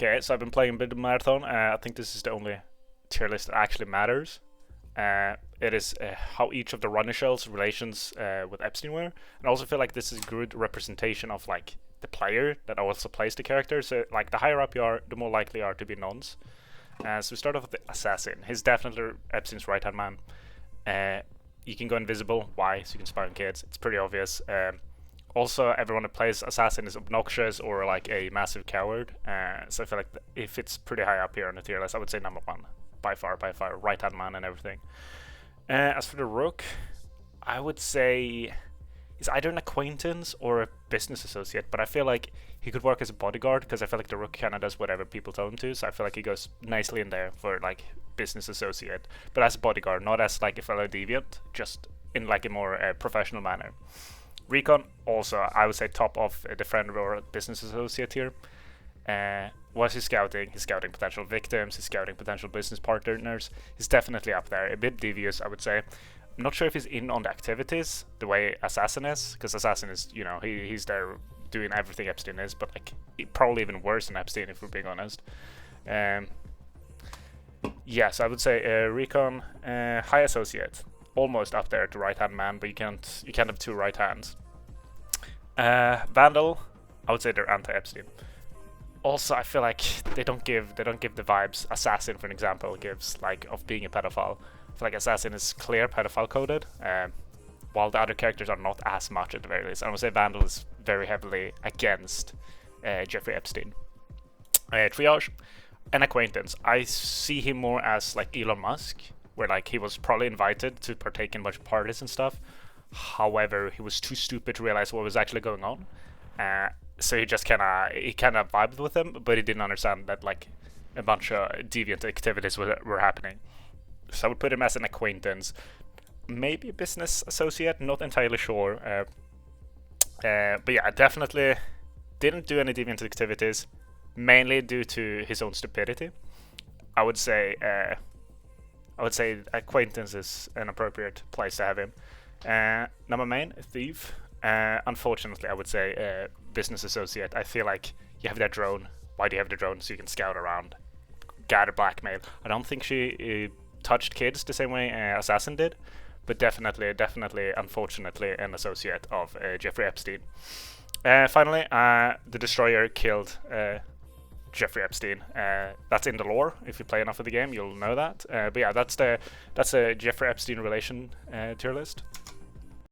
Okay, so I've been playing a bit of Marathon. I think this is the only tier list that actually matters. It is how each of the runner shells relations with Epstein were, and I also feel like this is good representation of like the player that also plays the character. So like the higher up you are, the more likely you are to be nons. So we start off with the assassin. He's definitely Epstein's right hand man. You can go invisible. Why? So you can spy on kids. It's pretty obvious. Also, everyone that plays assassin is obnoxious or like a massive coward. So I feel like if it's pretty high up here on the tier list, I would say number one by far, right hand man and everything. As for the rook, I would say he's either an acquaintance or a business associate, but I feel like he could work as a bodyguard because I feel like the rook kind of does whatever people tell him to. So I feel like he goes nicely in there for like business associate, but as a bodyguard, not as like a fellow deviant, just in like a more professional manner. Recon also, I would say top of the friend or business associate here. Was he scouting? He's scouting potential victims. He's scouting potential business partners. He's definitely up there. A bit devious, I would say. I'm not sure if he's in on the activities the way Assassin is, because Assassin is, you know, he's there doing everything Epstein is, but like probably even worse than Epstein if we're being honest. Yes, I would say Recon, high associate, almost up there to right hand man, but you can't have two right hands. Vandal, I would say they're anti-Epstein. Also, I feel like they don't give the vibes Assassin, for an example, gives like of being a pedophile. I feel like Assassin is clear pedophile coded, while the other characters are not as much at the very least. I would say Vandal is very heavily against Jeffrey Epstein. Triage, an acquaintance. I see him more as like Elon Musk, where like he was probably invited to partake in a bunch of parties and stuff. However, he was too stupid to realize what was actually going on. So he just kind of vibed with him, but he didn't understand that like a bunch of deviant activities were happening. So I would put him as an acquaintance, maybe a business associate, not entirely sure. But yeah, definitely didn't do any deviant activities, mainly due to his own stupidity. I would say acquaintance is an appropriate place to have him. Number main, thief. Unfortunately, I would say business associate. I feel like you have that drone. Why do you have the drone? So you can scout around, gather blackmail. I don't think she touched kids the same way Assassin did, but definitely, unfortunately, an associate of Jeffrey Epstein. Finally, the destroyer killed Jeffrey Epstein. That's in the lore. If you play enough of the game, you'll know that. But yeah, that's a Jeffrey Epstein relation tier list.